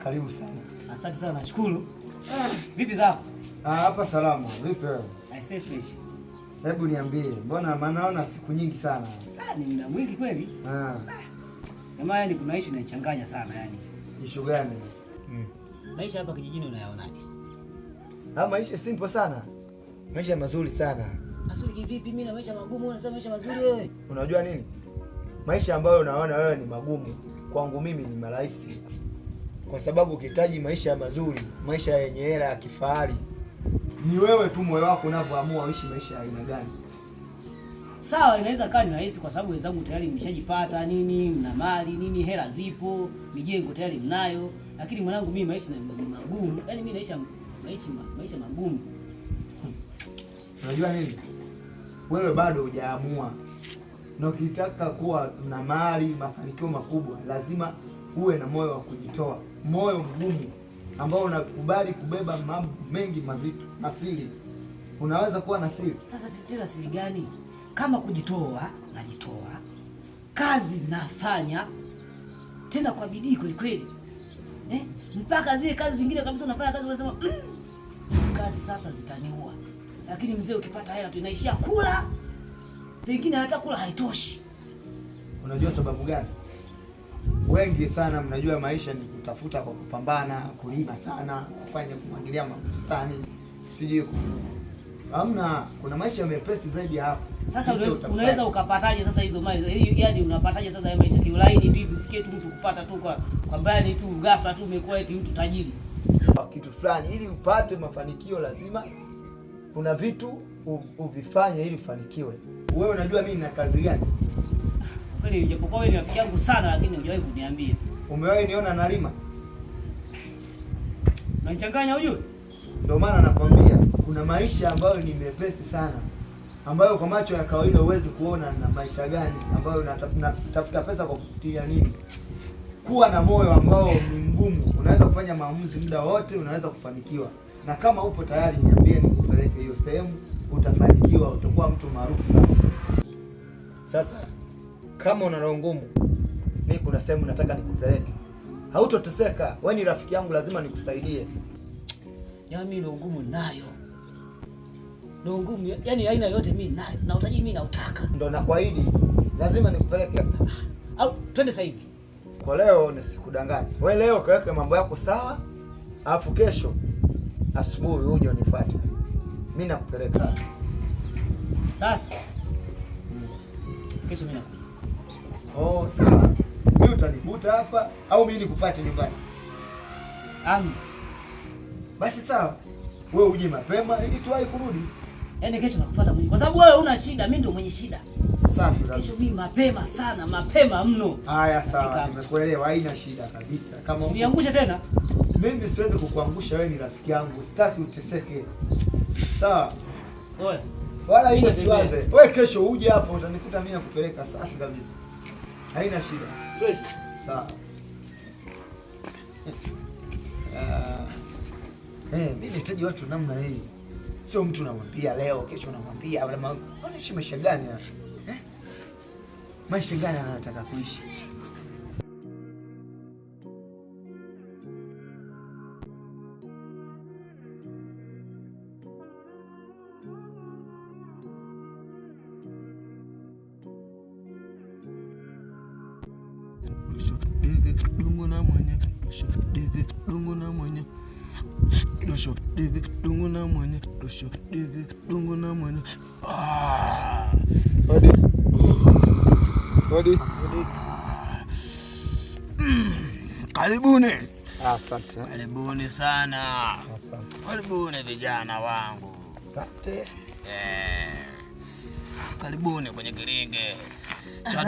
Karibu sana. Asante sana, nashukuru. Vipi zako? Hapa salama. Vipi wewe? I fresh. Hebu niambie, mbona naona siku nyingi sana? Ni muda mwingi kweli? Jamaa, yani kuna issue inanichanganya sana yani. Issue gani? Maisha hapa kijijini unayaonaje? Maisha simple sana. Maisha mazuri sana. Mazuri kivipi? Mimi na maisha magumu, unasema maisha mazuri wewe? Unajua nini? Maisha ambayo unaona wewe ni magumu, kwangu mimi ni marahisi. Kwa sababu ukihitaji maisha mazuri, maisha yenye hela ya kifahari, ni wewe tu moyo wako unavyoamua uishi maisha ya aina gani. Sawa, inaweza kaa ni rahisi kwa sababu wenzangu tayari mmeshajipata nini, mna mali nini, hela zipo, mijengo tayari mnayo, lakini mwanangu mimi maisha ni magumu. Yaani mimi naisha maisha magumu. Unajua nini? Wewe bado hujaamua. Na ukitaka kuwa na mali, mafanikio makubwa, lazima uwe na moyo wa kujitoa. Moyo mgumu ambao unakubali kubeba mambo mengi mazito na siri. Unaweza kuwa na siri. Sasa tena siri gani? Kama kujitoa, najitoa. Kazi nafanya tena kwa bidii kweli kweli. Mpaka zile kazi zingine kabisa unafanya kazi unasema kazi sasa zitaniua. Lakini mzee, ukipata hela tu inaishia kula. Pengine hata kula haitoshi. Unajua sababu gani? Wengi sana mnajua maisha ni kutafuta kwa kupambana, kulima sana, kufanya kumwagilia mabustani, sijui hamna. Kuna maisha mepesi zaidi hapo. Sasa unaweza ukapataje sasa hizo mali? Yaani unapataje sasa maisha kiulaini tu hivi ufikie tu mtu kupata tu kwa mbali tu ghafla tu umekuwa eti mtu tajiri. Kitu fulani ili upate mafanikio lazima kuna vitu uvifanye ili ufanikiwe. Wewe unajua mimi nina kazi gani? Kweli japokuwa wewe ni rafiki yangu sana lakini hujawahi kuniambia. Umewahi niona nalima? Unanichanganya ujue? Ndio maana nakwambia kuna maisha ambayo ni mepesi sana, ambayo kwa macho ya kawaida huwezi kuona na maisha gani ambayo unatafuta pesa kwa kupitia nini. Kuwa na moyo ambao ni mgumu, unaweza kufanya maamuzi muda wote, unaweza kufanikiwa. Na kama upo tayari niambie nikupeleke hiyo sehemu, utafanikiwa, utakuwa mtu maarufu sana. Sasa kama una roho ngumu, mimi kuna sehemu nataka nikupeleke. Hautoteseka, wewe ni rafiki yangu, lazima nikusaidie. Yaani mimi roho ngumu nayo. Roho ngumu, yaani aina yote mimi nayo. Na utaji mimi nautaka. Ndio nakuahidi, lazima nikupeleke. Au twende sasa hivi. Kwa leo nisikudanganye. Wewe leo kaweka mambo yako sawa, alafu kesho asubuhi uje unifuate. Mimi nakupeleka. Sasa kesho mimi nakuja. Sawa. Mimi utanikuta hapa au mimi nikufuate nyumbani? Basi sawa. Wewe uje mapema ili tuwahi kurudi. Yaani kesho nakufuata mwenyewe. Kwa sababu wewe una shida, mimi ndio mwenye shida. Safi kabisa. Kesho mimi mapema sana, mapema mno. Haya sawa, nimekuelewa, haina shida kabisa. Kama uniangushe tena? Mimi siwezi kukuangusha, wewe ni rafiki yangu. Sitaki uteseke. Sawa? Oya. Wala hilo siwaze. Wewe kesho uje hapo utanikuta mimi nakupeleka. Safi kabisa. Haina shida. Fresh. Sawa. Mimi nahitaji watu namna hii. Sio mtu unamwambia leo, kesho unamwambia, unaishi maisha gani haya? Maisha gani anataka kuishi? Dungu na mwenye dungu na mwenye dosho David dungu na mwenye dosho David dungu na mwenye Hadi karibuni. Asante. Karibuni sana. Asante. Karibuni vijana wangu. Asante. Karibuni kwenye kilinge cha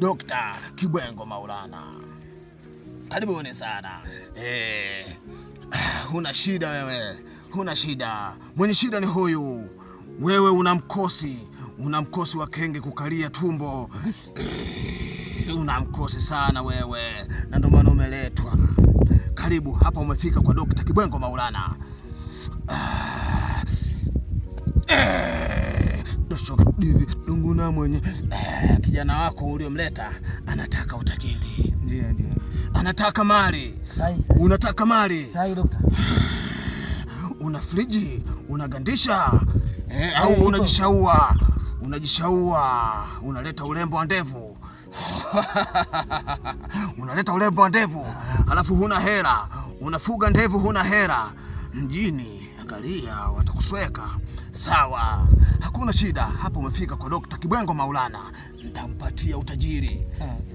Dr. Kibwengo Maulana. Karibuni sana. Huna shida wewe. Huna shida. Mwenye shida ni huyu. Wewe una mkosi wa kenge kukalia tumbo. Una mkosi sana wewe. Na ndio maana umeletwa. Karibu hapa, umefika kwa Dr. Kibwengo Maulana. Divi Dunguna mwenye kijana wako uliomleta anataka utajiri. Ndio. Anataka mali. Sahi. Unataka mali. Sahi daktari. Una friji, unagandisha au unajishaua? Unajishaua, unaleta urembo wa ndevu. Unaleta urembo wa ndevu, halafu huna hela. Unafuga ndevu, huna hela. Mjini angalia, watakusweka. Sawa, hakuna shida. Hapo umefika kwa Dr. Kibwengo Maulana, nitampatia utajiri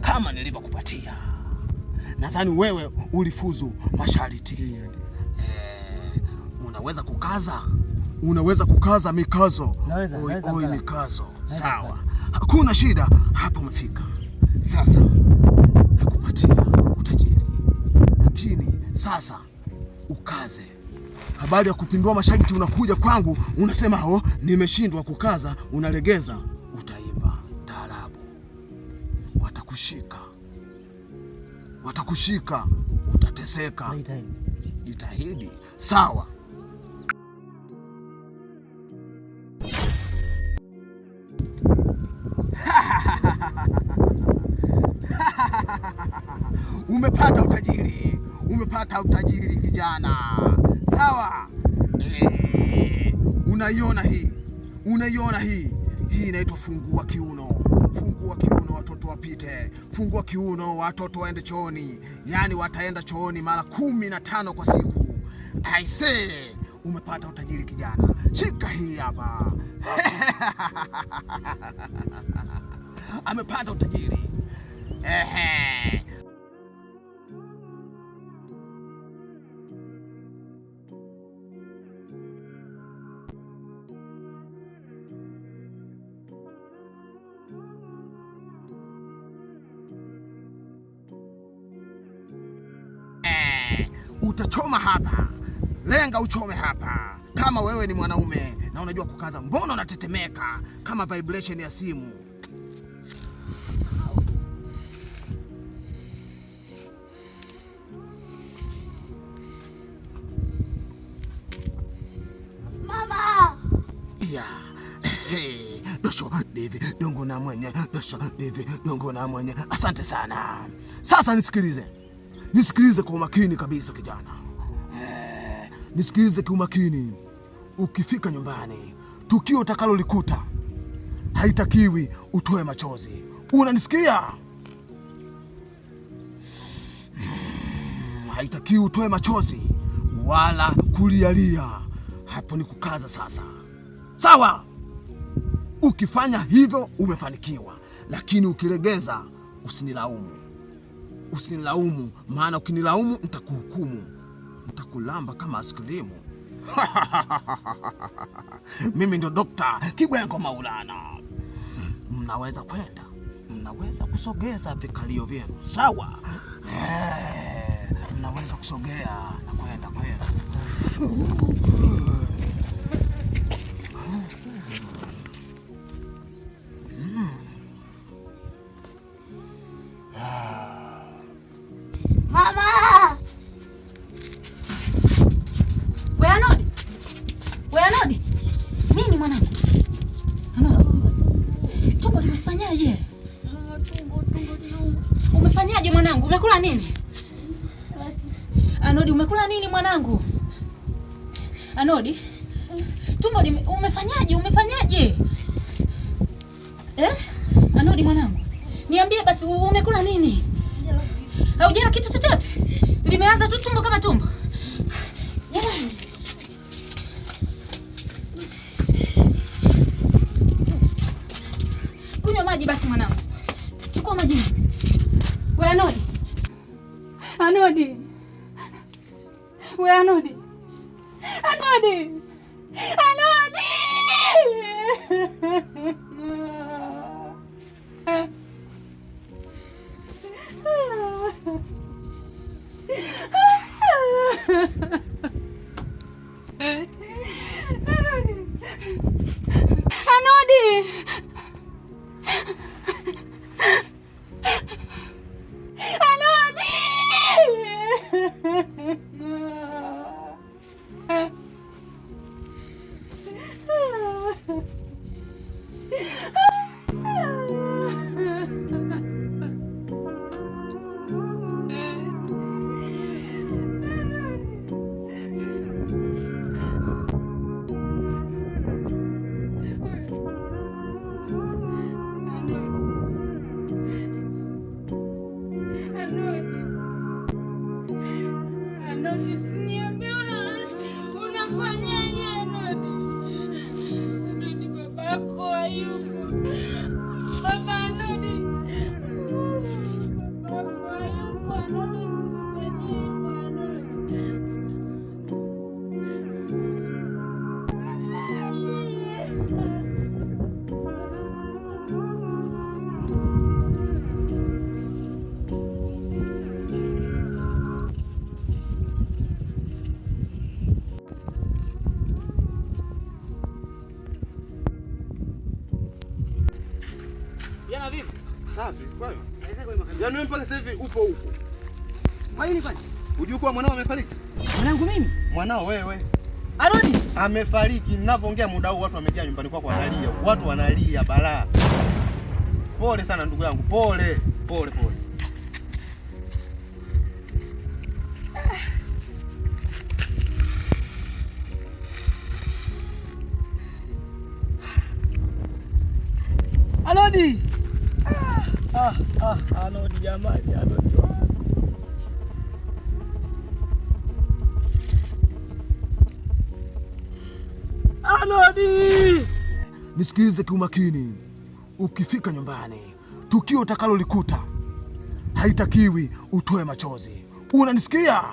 kama nilivyokupatia. Nadhani wewe ulifuzu masharti. Unaweza kukaza mikazo. Oi, mikazo. Sawa, hakuna shida. Hapo umefika. Sasa nakupatia utajiri, lakini sasa ukaze. Habari ya kupindua masharti, unakuja kwangu unasema nimeshindwa kukaza, unalegeza. Utaimba taarabu, watakushika, utateseka. Jitahidi. Sawa. Umepata utajiri kijana. Sawa. Unaiona hii inaitwa fungua kiuno. Fungua kiuno, watoto wapite. Fungua kiuno, watoto waende chooni. Yaani wataenda chooni mara 15 kwa siku. I say, umepata utajiri kijana. Shika hii hapa. Amepata utajiri. Utachoma hapa. Lenga uchome hapa. Kama wewe ni mwanaume na unajua kukaza, mbona unatetemeka kama vibration ya simu? Mama! Dosho Divi Dunguna mwenye. Dosho Divi Dunguna mwenye. Asante sana. Sasa nisikilize kwa umakini kabisa kijana. Nisikilize kwa umakini. Ukifika nyumbani, tukio utakalolikuta haitakiwi utoe machozi. Unanisikia? Haitakiwi utoe machozi wala kulialia. Hapo ni kukaza sasa. Sawa? Ukifanya hivyo umefanikiwa, lakini ukilegeza usinilaumu, maana ukinilaumu nitakuhukumu, nitakulamba kama askilimu. Mimi ndo Dr. Kibwengo Maulana. Mnaweza kwenda, mnaweza kusogeza vikalio vyenu. Sawa? Mnaweza kusogea na kwenda. Mama! Weanodi. Nini mwanangu? Tumbo limefanyaje? Umefanyaje mwanangu? Umekula nini? Anodi, umekula nini mwanangu? Anodi? Tumbo umefanyaje? Anodi mwanangu. Niambie basi umekula nini? Haujala kitu chochote? Limeanza tu tumbo kama tumbo. Jamani. Kunywa maji basi mwanangu. Chukua maji. Wewe Anodi. Wewe Anodi. Kijana vipi? Safi, kwema. Kwema. Yaani wewe mpaka sasa hivi upo huko. Kwa nini kwani? Unajua kuwa mwanao amefariki? Mwanangu mimi? Mwanao wewe. Arudi? Amefariki. Ninavyoongea muda huu watu wamejaa nyumbani kwako wanalia. Watu wanalia balaa. Pole sana ndugu yangu. Pole. Pole. Alodi! Alodi jamani, Alodi wangu. Alodi! Nisikilize kiumakini. Ukifika nyumbani, tukio utakalolikuta haitakiwi utoe machozi. Unanisikia?